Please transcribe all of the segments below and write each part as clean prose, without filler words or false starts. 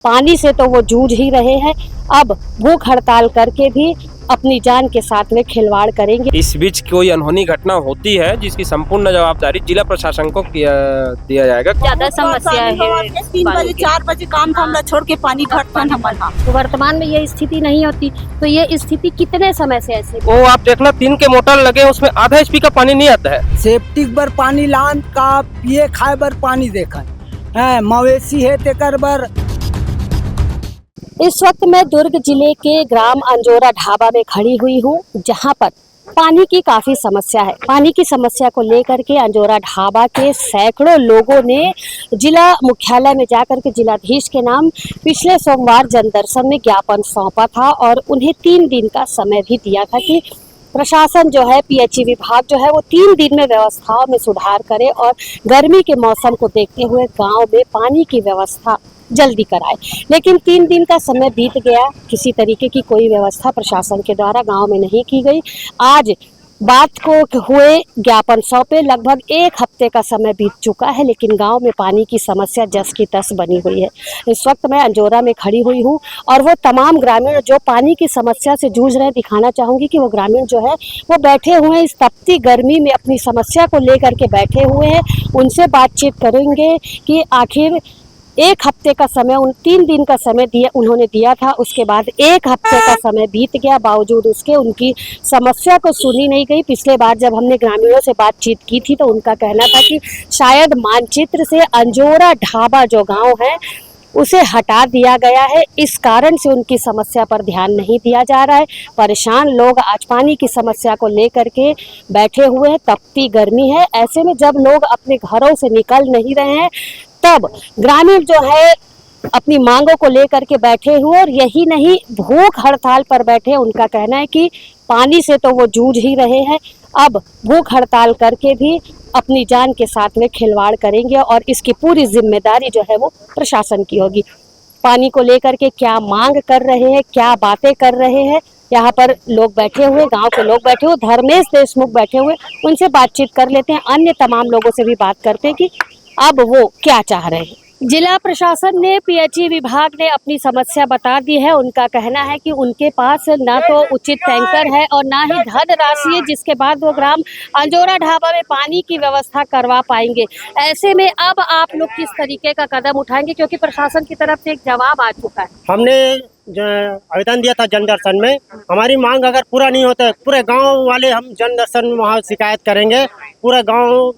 पानी से तो वो जूझ ही रहे हैं, अब भूख हड़ताल करके भी अपनी जान के साथ में खिलवाड़ करेंगे। इस बीच कोई अनहोनी घटना होती है जिसकी संपूर्ण जवाबदारी जिला प्रशासन को दिया जाएगा। ज्यादा समस्या है। 3 बजे 4 बजे काम धाम छोड़ के पानी भरता हमारे। तो वर्तमान में ये स्थिति नहीं होती तो ये स्थिति कितने समय से ऐसे? वो आप देखना 3 के मोटर लगे उसमें आधा एचपी का पानी नहीं आता है। सेप्टिक बर पानी लान का पिए खाए बर पानी देखन है, मवेशी है तेकर बर। इस वक्त मैं दुर्ग जिले के ग्राम अंजोरा ढाबा में खड़ी हुई हूँ, जहाँ पर पानी की काफी समस्या है। पानी की समस्या को लेकर के अंजोरा ढाबा के सैकड़ों लोगों ने जिला मुख्यालय में जाकर के जिलाधीश के नाम पिछले सोमवार जनदर्शन में ज्ञापन सौंपा था और उन्हें 3 दिन का समय भी दिया था कि प्रशासन जो है, पीएचई विभाग जो है वो 3 दिन में व्यवस्थाओं में सुधार करे और गर्मी के मौसम को देखते हुए गांव में पानी की व्यवस्था जल्दी कराए। लेकिन 3 दिन का समय बीत गया, किसी तरीके की कोई व्यवस्था प्रशासन के द्वारा गांव में नहीं की गई। आज बात को हुए ज्ञापन सौंपे लगभग 1 हफ्ते का समय बीत चुका है, लेकिन गांव में पानी की समस्या जस की तस बनी हुई है। इस वक्त मैं अंजोरा में खड़ी हुई हूं और वो तमाम ग्रामीण जो पानी की समस्या से जूझ रहे हैं, दिखाना चाहूंगी कि वो ग्रामीण जो है वो बैठे हुए हैं, इस तपती गर्मी में अपनी समस्या को लेकर के बैठे हुए हैं। उनसे बातचीत करेंगे कि आखिर 1 हफ्ते का समय, 3 दिन का समय उन्होंने दिया था, उसके बाद 1 हफ्ते का समय बीत गया, बावजूद उसके उनकी समस्या को सुनी नहीं गई। पिछले बार जब हमने ग्रामीणों से बातचीत की थी तो उनका कहना था कि शायद मानचित्र से अंजोरा ढाबा जो गांव है उसे हटा दिया गया है, इस कारण से उनकी समस्या पर ध्यान नहीं दिया जा रहा है। परेशान लोग आज पानी की समस्या को लेकर के बैठे हुए हैं, तपती गर्मी है। ऐसे में जब लोग अपने घरों से निकल नहीं रहे हैं तब ग्रामीण जो है अपनी मांगों को लेकर के बैठे हुए, और यही नहीं भूख हड़ताल पर बैठे। उनका कहना है कि पानी से तो वो जूझ ही रहे हैं, अब भूख हड़ताल करके भी अपनी जान के साथ में खिलवाड़ करेंगे और इसकी पूरी जिम्मेदारी जो है वो प्रशासन की होगी। पानी को लेकर के क्या मांग कर रहे हैं, क्या बातें कर रहे हैं, यहाँ पर लोग बैठे हुए, गांव के लोग बैठे हुए, धर्मेश देशमुख बैठे हुए, उनसे बातचीत कर लेते हैं। अन्य तमाम लोगों से भी बात करते हैं कि अब वो क्या चाह रहे हैं। जिला प्रशासन ने, पीएचई विभाग ने अपनी समस्या बता दी है। उनका कहना है कि उनके पास ना तो उचित टैंकर है और ना ही धन राशि है जिसके बाद वो ग्राम अंजोरा ढाबा में पानी की व्यवस्था करवा पाएंगे। ऐसे में अब आप लोग किस तरीके का कदम उठाएंगे, क्योंकि प्रशासन की तरफ से एक जवाब आ चुका है? हमने आवेदन दिया था जनदर्शन में, हमारी मांग अगर पूरा नहीं होता पूरे गाँव वाले हम जनदर्शन वहाँ शिकायत करेंगे। पूरे गाँव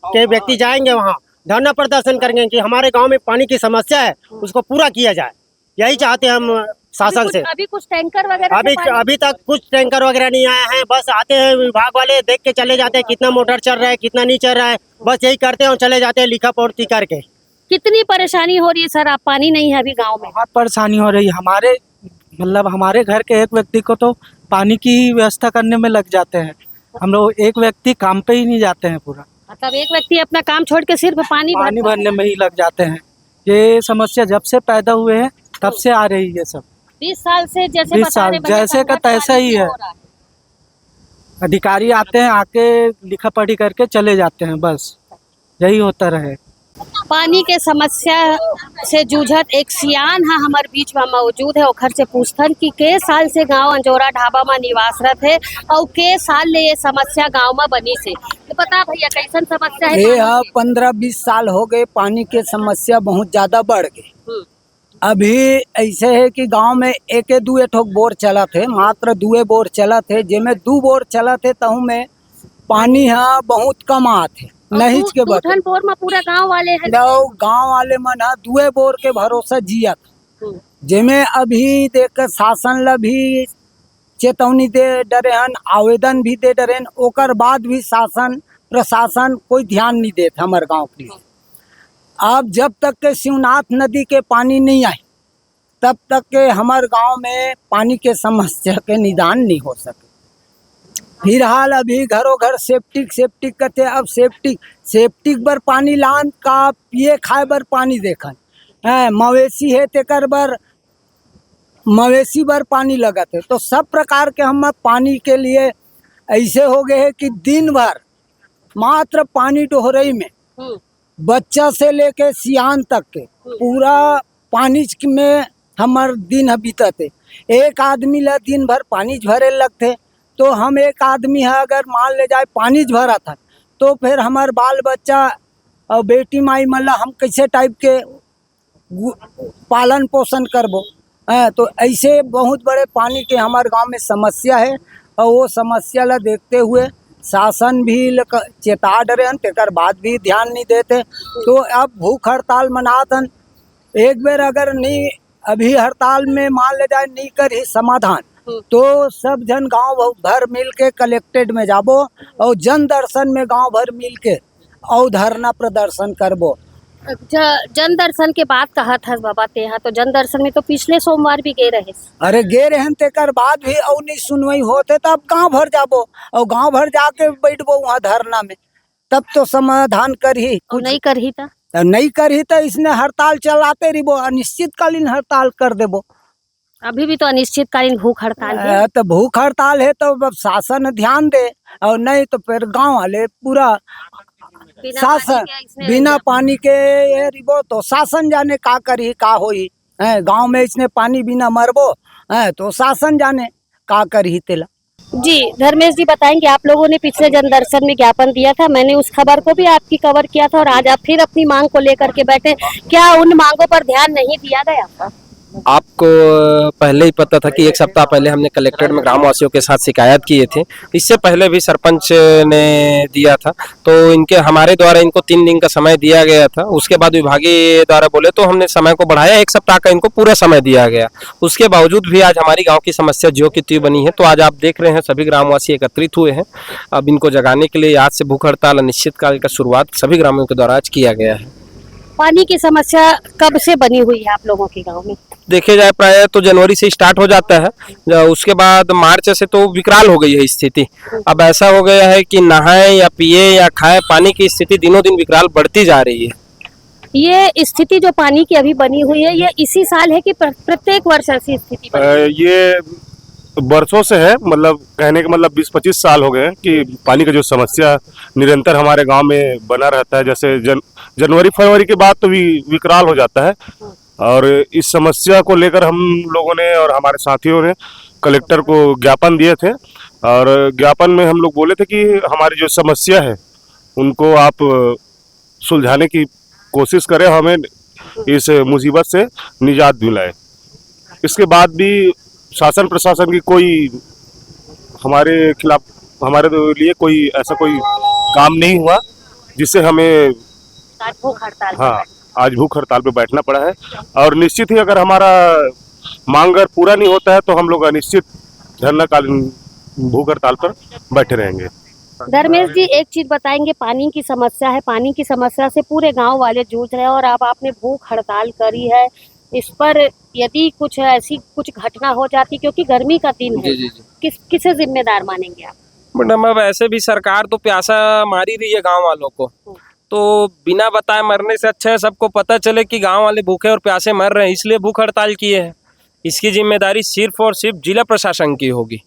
के व्यक्ति जाएंगे वहाँ धरना प्रदर्शन करेंगे कि हमारे गांव में पानी की समस्या है, उसको पूरा किया जाए। यही चाहते हैं हम शासन से। अभी कुछ टैंकर वगैरह अभी तक कुछ टैंकर वगैरह नहीं आया है। बस आते हैं विभाग वाले, देख के चले जाते हैं कितना मोटर चल रहा है, कितना नहीं चल रहा है, बस यही करते हैं और चले जाते हैं लिखा पढ़ती करके। कितनी परेशानी हो रही है सर? आप पानी नहीं है अभी गाँव में? बहुत परेशानी हो रही है। हमारे घर के एक व्यक्ति को तो पानी की व्यवस्था करने में लग जाते हैं। हम लोग एक व्यक्ति काम पे ही नहीं जाते हैं पूरा, मतलब एक व्यक्ति अपना काम छोड़ के सिर्फ पानी भरने में ही लग जाते हैं। ये समस्या जब से पैदा हुए हैं तब से आ रही है। सब 20 साल से जैसे 20 साल जैसे का तैसा ही है। अधिकारी आते हैं, आके लिखा पढ़ी करके चले जाते हैं, बस यही होता रहे। पानी के समस्या से जूझत एक सियान है हमारे बीच में मौजूद है। ओखर से पूछथन कि के साल से गांव अंजोरा ढाबा में निवासरत है और के साल ले ये समस्या गांव में बनी से, तो बता भैया कैसन समस्या है? ये 15-20 साल हो गए, पानी के समस्या बहुत ज्यादा बढ़ गई। अभी ऐसे है कि गांव में 1-2 ठोक बोर चला थे, मात्र 2 बोर चला थे, जिनमें 2 बोर चला थे तहु में पानी है बहुत कम आते नहीं के बटन बोर में पूरा गांव वाले हैं, गांव वाले मन 2 बोर के भरोसा जियत। जिमे अभी देख शासन ला भी चेतावनी दे डरे हन, आवेदन भी दे डरे हन, ओकर बाद भी शासन प्रशासन कोई ध्यान नहीं देता हमारे गांव के लिए। अब जब तक के शिवनाथ नदी के पानी नहीं आए तब तक के हमारे गांव में पानी के समस्या के निदान नहीं हो सके। फिलहाल अभी घरों घर सेप्टिक कहते। अब सेप्टिक बर पानी लान का पिए खाए बर पानी देखन है, मवेशी है तेकर बर मवेशी बर पानी लगत है। तो सब प्रकार के हम पानी के लिए ऐसे हो गए हैं कि दिन भर मात्र पानी डोहरई में बच्चा से लेके सियान तक के पूरा पानी में हमार दिन बीतते। एक आदमी ला दिन भर पानी भरे लगते, तो हम एक आदमी है अगर मान ले जाए पानी भरा था, तो फिर हमार बाल बच्चा और बेटी माई मतलब हम कैसे टाइप के पालन पोषण करबो। तो ऐसे बहुत बड़े पानी के हमारे गांव में समस्या है, और वो समस्या ला देखते हुए शासन भी चेता डरे हन, तेकर बाद भी ध्यान नहीं देते। तो अब भूख हड़ताल मनातन, एक बेर अगर नहीं अभी हड़ताल में मान ले जाए नहीं कर ही समाधान, तो सब जन गांव भर मिल के कलेक्टेड में जाबो और जन दर्शन में गांव भर मिल के और धरना प्रदर्शन करबो। जन दर्शन के बात कहा था बाबा तेहा, तो जन दर्शन में तो पिछले सोमवार भी गए रहे। अरे गे रहन तेकर बाद भी और नहीं सुनवाई होते, तब गांव भर जाबो और गांव भर जाके बैठबो वहाँ धरना में, तब तो समाधान कर ही। और नहीं कर ही था, नहीं कर ही तो इसने हड़ताल चलाते रहिबो, अनिश्चितकालीन हड़ताल कर देबो। अभी भी तो अनिश्चितकालीन भूख हड़ताल है। तो भूख हड़ताल है तो अब शासन ध्यान दे, और नहीं तो फिर गांव वाले पूरा शासन बिना पानी के ये रिबो, तो शासन जाने का करी का होई। गांव में इसने पानी बिना मरबो तो शासन जाने का करी तेला। जी धर्मेश जी बताएंगे, आप लोगों ने पिछले जन दर्शन में ज्ञापन दिया था, मैंने उस खबर को भी आपकी कवर किया था, और आज आप फिर अपनी मांग को लेकर के बैठे, क्या उन मांगों पर ध्यान नहीं दिया गया? आपको पहले ही पता था कि एक सप्ताह पहले हमने कलेक्ट्रेट में ग्रामवासियों के साथ शिकायत किए थे, इससे पहले भी सरपंच ने दिया था, तो इनके हमारे द्वारा इनको 3 दिन का समय दिया गया था। उसके बाद विभागीय द्वारा बोले तो हमने समय को बढ़ाया, 1 सप्ताह का इनको पूरा समय दिया गया। उसके बावजूद भी आज हमारी गाँव की समस्या ज्यों की त्यों बनी है। तो आज आप देख रहे हैं सभी ग्रामवासी एकत्रित हुए हैं। अब इनको जगाने के लिए आज से भूख हड़ताल अनिश्चितकाल का शुरुआत सभी ग्रामीणों के द्वारा आज किया गया है। पानी की समस्या कब से बनी हुई है आप लोगों के गांव में? देखे जाए प्राय तो जनवरी से स्टार्ट हो जाता है, उसके बाद मार्च से तो विकराल हो गई है स्थिति। अब ऐसा हो गया है कि नहाए या पिए या खाए, पानी की स्थिति दिनों दिन विकराल बढ़ती जा रही है। ये स्थिति जो पानी की अभी बनी हुई है, ये इसी साल है कि प्रत्येक वर्ष ऐसी स्थिति ये बरसों से है, मतलब कहने का मतलब 20-25 साल हो गए हैं कि पानी का जो समस्या निरंतर हमारे गांव में बना रहता है। जैसे जनवरी फरवरी के बाद तो विकराल हो जाता है, और इस समस्या को लेकर हम लोगों ने और हमारे साथियों ने कलेक्टर को ज्ञापन दिए थे, और ज्ञापन में हम लोग बोले थे कि हमारी जो समस्या है उनको आप सुलझाने की कोशिश करें, हमें इस मुसीबत से निजात दिलाए। इसके बाद भी शासन प्रशासन की कोई हमारे खिलाफ, हमारे लिए कोई ऐसा कोई काम नहीं हुआ जिससे हमें आज भूख हड़ताल पे बैठना पड़ा है। और निश्चित ही अगर हमारा मांग अगर पूरा नहीं होता है तो हम लोग अनिश्चित धरनाकालीन भूख हड़ताल पर बैठे रहेंगे। धर्मेश जी एक चीज बताएंगे, पानी की समस्या है, पानी की समस्या से पूरे गांव वाले जूझ रहे हैं, और अब आपने भूख हड़ताल करी है। इस पर यदि कुछ ऐसी कुछ घटना हो जाती, क्योंकि गर्मी का दिन है, किसे जिम्मेदार मानेंगे आप? मैडम अब ऐसे भी सरकार तो प्यासा मारी रही है गांव वालों को, तो बिना बताए मरने से अच्छा है सबको पता चले कि गांव वाले भूखे और प्यासे मर रहे हैं, इसलिए भूख हड़ताल किए हैं। इसकी जिम्मेदारी सिर्फ और सिर्फ जिला प्रशासन की होगी।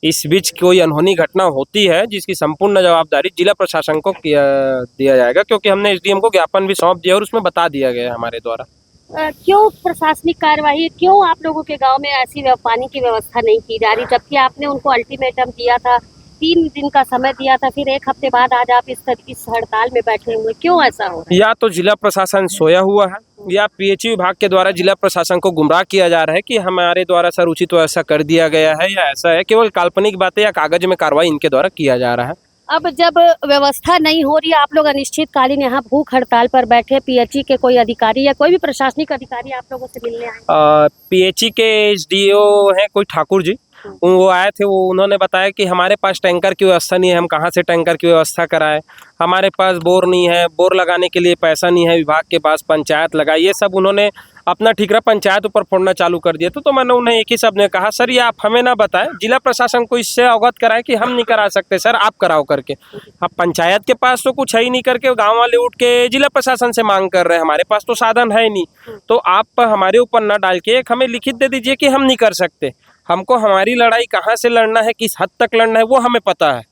इस बीच कोई अनहोनी घटना होती है जिसकी संपूर्ण जवाबदारी जिला प्रशासन को दिया जाएगा, क्योंकि हमने एसडीएम को ज्ञापन भी सौंप दिया और उसमें बता दिया गया है हमारे द्वारा। क्यों प्रशासनिक कार्यवाही, क्यों आप लोगों के गांव में ऐसी पानी की व्यवस्था नहीं की जा रही, जबकि आपने उनको अल्टीमेटम दिया था, 3 दिन का समय दिया था, फिर 1 हफ्ते बाद आज आप इस हड़ताल में बैठे हुए, क्यों ऐसा हो रहा है? या तो जिला प्रशासन सोया हुआ है, या पीएचई विभाग के द्वारा जिला प्रशासन को गुमराह किया जा रहा है कि हमारे द्वारा सर उचित तो ऐसा कर दिया गया है, या ऐसा है केवल काल्पनिक बातें या कागज में कार्रवाई इनके द्वारा किया जा रहा है। अब जब व्यवस्था नहीं हो रही, आप लोग अनिश्चितकालीन यहाँ भूख हड़ताल पर बैठे, पीएचई के कोई अधिकारी या कोई भी प्रशासनिक अधिकारी आप लोगों से मिलने आए? पीएचई के एसडीओ हैं कोई ठाकुर जी, वो आए थे, वो उन्होंने बताया कि हमारे पास टैंकर की व्यवस्था नहीं है, हम कहाँ से टैंकर की व्यवस्था कराएं, हमारे पास बोर नहीं है, बोर लगाने के लिए पैसा नहीं है विभाग के पास, पंचायत लगाई, ये सब उन्होंने अपना ठीकरा पंचायत ऊपर फोड़ना चालू कर दिया। तो मैंने उन्हें एक ही शब्द में कहा, सर ये आप हमें ना बताएं, जिला प्रशासन को इससे अवगत कराएं कि हम नहीं करा सकते, सर आप कराओ करके। अब पंचायत के पास तो कुछ है ही नहीं करके गाँव वाले उठ के जिला प्रशासन से मांग कर रहे हैं, हमारे पास तो साधन है ही नहीं। तो आप हमारे ऊपर ना डाल के एक हमें लिखित दे दीजिए कि हम नहीं कर सकते, हमको हमारी लड़ाई कहाँ से लड़ना है, किस हद तक लड़ना है वो हमें पता है।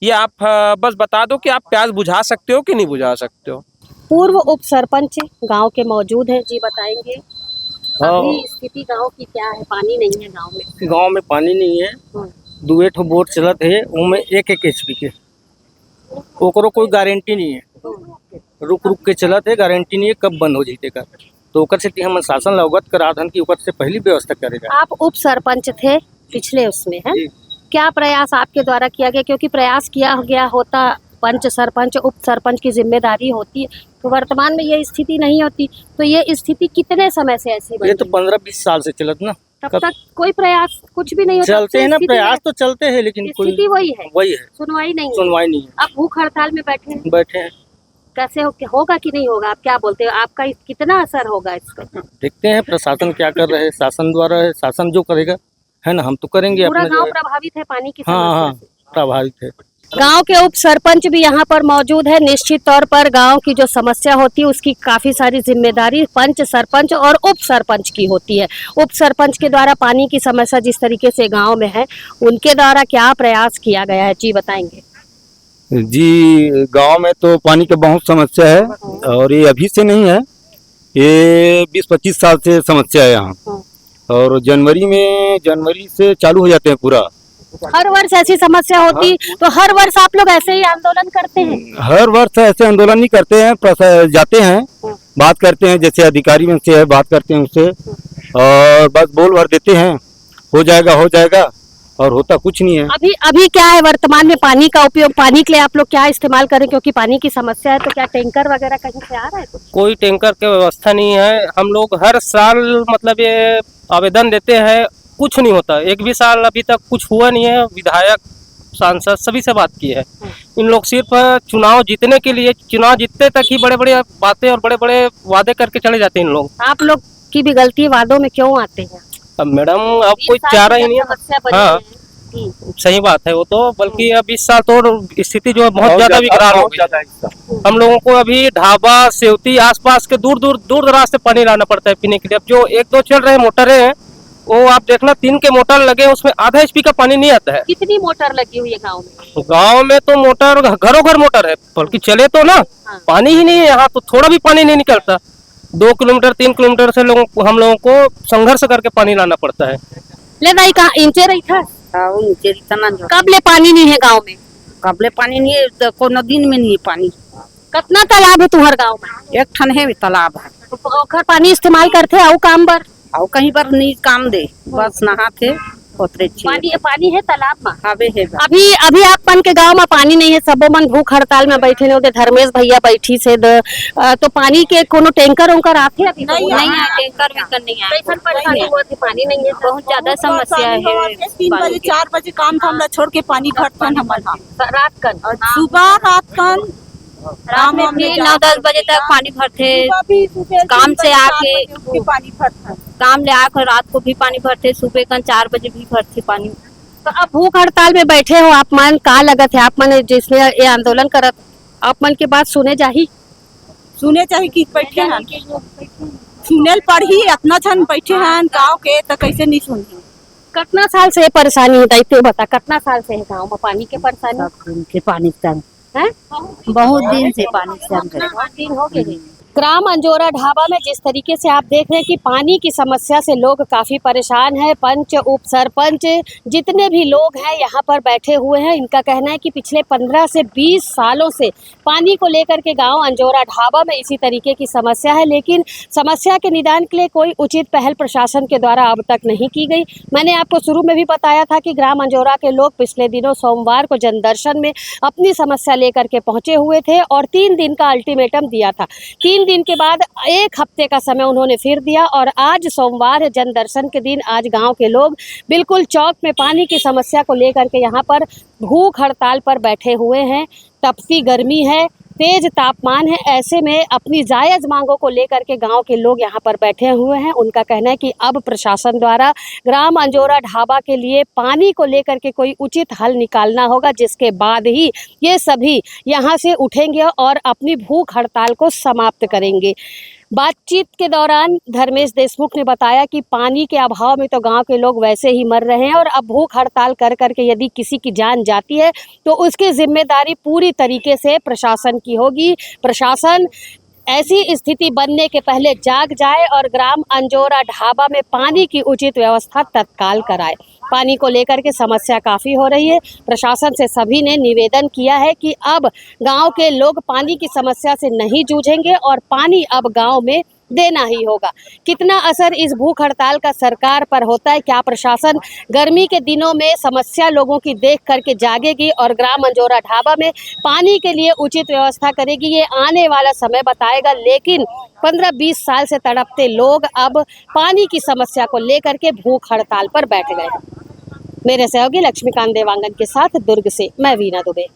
ये आप बस बता दो कि आप प्यास बुझा सकते हो कि नहीं बुझा सकते हो। पूर्व उप सरपंच गांव के मौजूद हैं, जी बताएंगे अभी स्थिति गांव की क्या है। पानी नहीं है गांव में। गांव में पानी नहीं है। दुए ठो बोर चलत है, उनमें एक एचपी के, ओकरो कोई गारंटी नहीं है। रुक रुक के चलत है, गारंटी नहीं है कब बंद हो जैते का। तो ओकर से हम शासन अवगत करा धन की ओकर से पहली व्यवस्था करेगा। आप उप सरपंच थे पिछले उसमें, है क्या प्रयास आपके द्वारा किया गया? क्योंकि प्रयास किया गया होता, पंच सरपंच उप सरपंच की जिम्मेदारी होती है, तो वर्तमान में ये स्थिति नहीं होती, तो ये स्थिति कितने समय से ऐसी बनी? ये तो 15-20 साल से चलत ना। तब तक कोई प्रयास कुछ भी नहीं होता। चलते हैं ना, प्रयास तो चलते हैं, लेकिन कोई स्थिति वही है, सुनवाई नहीं है। अब भूख हड़ताल में बैठे हैं, कैसे होगा कि नहीं होगा? आप क्या बोलते हो, आपका कितना असर होगा इस पर? देखते हैं प्रशासन क्या कर रहे हैं। शासन द्वारा है, शासन जो करेगा है ना, हम तो करेंगे। पूरा अपना गांव प्रभावित है पानी की समस्या हाँ से। प्रभावित है। गांव के उप सरपंच भी यहाँ पर मौजूद है। निश्चित तौर पर गांव की जो समस्या होती है उसकी काफी सारी जिम्मेदारी पंच सरपंच और उप सरपंच की होती है। उप सरपंच के द्वारा पानी की समस्या जिस तरीके से गांव में है, उनके द्वारा क्या प्रयास किया गया है, जी बताएंगे। जी, गांव में तो पानी की बहुत समस्या है और ये अभी से नहीं है, ये 20-25 साल से समस्या है यहाँ। और जनवरी से चालू हो जाते हैं पूरा। हर वर्ष ऐसी समस्या होती, तो हर वर्ष आप लोग ऐसे ही आंदोलन करते हैं? हर वर्ष ऐसे आंदोलन नहीं करते हैं, जाते हैं, बात करते हैं, जैसे अधिकारी में से है बात करते हैं उससे, और बस बोल भर देते हैं हो जाएगा, और होता कुछ नहीं है। अभी क्या है वर्तमान में पानी का उपयोग, पानी के लिए आप लोग क्या इस्तेमाल करें? क्योंकि पानी की समस्या है, तो क्या टैंकर वगैरह कहीं से आ रहा है? कोई टैंकर की व्यवस्था नहीं है। हम लोग हर साल मतलब ये आवेदन देते हैं, कुछ नहीं होता। एक भी साल अभी तक कुछ हुआ नहीं है। विधायक, सांसद सभी से बात की है। इन लोग सिर्फ चुनाव जीतने के लिए, चुनाव जीतते तक ही बड़े बड़े बातें और बड़े बड़े वादे करके चले जाते हैं इन लोग। आप लोग की भी गलती है, वादों में क्यों आते हैं? अब मैडम अब कोई चारा ही नहीं है। हाँ सही बात है वो तो, बल्कि अब इस साल तो स्थिति जो है बहुत ज्यादा विकराल हो गई। हम लोगों को अभी ढाबा, सेवती, आसपास के दूर दराज से पानी लाना पड़ता है पीने के लिए। अब जो 1-2 चल रहे मोटरें हैं, वो आप देखना 3 के मोटर लगे, उसमें आधा HP का पानी नहीं आता है। कितनी मोटर लगी हुई है गाँव में? गाँव में तो मोटर घरों घर मोटर है, बल्कि चले तो ना, पानी ही नहीं है यहाँ तो, थोड़ा भी पानी नहीं निकलता। 2 किलोमीटर 3 किलोमीटर से हम लोगों को संघर्ष करके पानी लाना पड़ता है। ले दाई कहाँ इंचे रही था? कब ले पानी नहीं है गाँव में? कब ले पानी नहीं है, तो कोनो दिन में नहीं है पानी। कितना तालाब है तुम्हारे गाँव में? 1 ठन है तालाब है। ओखर पानी इस्तेमाल करते आओ काम बर? और कहीं पर नहीं काम दे, बस नहाते उतरे पानी है तालाब में? हवे है। अभी आपन के गांव में पानी नहीं है, सबो मन भूख हड़ताल में बैठे ने। धर्मेश भैया बैठी से तो पानी के कोनो टैंकर उनकर आते? अभी नहीं है, टैंकर में नहीं है। कैसन परेशानी हुआ थी? पानी नहीं है, बहुत ज्यादा समस्या है। 3 बजे 4 बजे काम धाम छोड़ के पानी भरतन हमारे रात कन, सुबह रात कन, रात में भी 9-10 बजे तक पानी भरते। काम से आके पानी भरतन, काम ले आकर रात को भी पानी भरते, सुबह कन 4 बजे भी भरते पानी। तो अब भूख हड़ताल में बैठे हो आप मन, का लगत है आप मन जिसने ये आंदोलन करत, आप मन की बात सुने चाहिए कि बैठे हैं सुनेल पढ़ी इतना छन बैठे हैं गाँव के, तो कैसे नहीं सुनी? कितना साल से परेशानी है दायित्व बता? कितना साल से है गाँव में पानी के परेशानी? के पानी है बहुत दिन से पानी बहुत दिन हो गए। ग्राम अंजोरा ढाबा में जिस तरीके से आप देख रहे हैं कि पानी की समस्या से लोग काफ़ी परेशान हैं। पंच, उप सरपंच, जितने भी लोग हैं यहाँ पर बैठे हुए हैं, इनका कहना है कि पिछले 15 से 20 सालों से पानी को लेकर के गांव अंजोरा ढाबा में इसी तरीके की समस्या है, लेकिन समस्या के निदान के लिए कोई उचित पहल प्रशासन के द्वारा अब तक नहीं की गई। मैंने आपको शुरू में भी बताया था कि ग्राम अंजोरा के लोग पिछले दिनों सोमवार को जनदर्शन में अपनी समस्या लेकर के पहुँचे हुए थे और 3 दिन का अल्टीमेटम दिया था। 3 दिन के बाद 1 हफ्ते का समय उन्होंने फिर दिया और आज सोमवार है, जनदर्शन के दिन। आज गांव के लोग बिल्कुल चौक में पानी की समस्या को लेकर के यहाँ पर भूख हड़ताल पर बैठे हुए हैं। तपती गर्मी है, तेज तापमान है, ऐसे में अपनी जायज़ मांगों को लेकर के गांव के लोग यहाँ पर बैठे हुए हैं। उनका कहना है कि अब प्रशासन द्वारा ग्राम अंजोरा ढाबा के लिए पानी को लेकर के कोई उचित हल निकालना होगा, जिसके बाद ही ये सभी यहाँ से उठेंगे और अपनी भूख हड़ताल को समाप्त करेंगे। बातचीत के दौरान धर्मेश देशमुख ने बताया कि पानी के अभाव में तो गांव के लोग वैसे ही मर रहे हैं और अब भूख हड़ताल कर करके यदि किसी की जान जाती है तो उसकी जिम्मेदारी पूरी तरीके से प्रशासन की होगी। प्रशासन ऐसी स्थिति बनने के पहले जाग जाए और ग्राम अंजोरा ढाबा में पानी की उचित व्यवस्था तत्काल कराए। पानी को लेकर के समस्या काफ़ी हो रही है। प्रशासन से सभी ने निवेदन किया है कि अब गांव के लोग पानी की समस्या से नहीं जूझेंगे और पानी अब गांव में देना ही होगा। कितना असर इस भूख हड़ताल का सरकार पर होता है, क्या प्रशासन गर्मी के दिनों में समस्या लोगों की देख करके जागेगी और ग्राम अंजोरा ढाबा में पानी के लिए उचित व्यवस्था करेगी, ये आने वाला समय बताएगा। लेकिन 15-20 साल से तड़पते लोग अब पानी की समस्या को लेकर के भूख हड़ताल पर बैठ गए। मेरे सहयोगी लक्ष्मीकांत देवांगन के साथ दुर्ग से मैं वीना दुबे।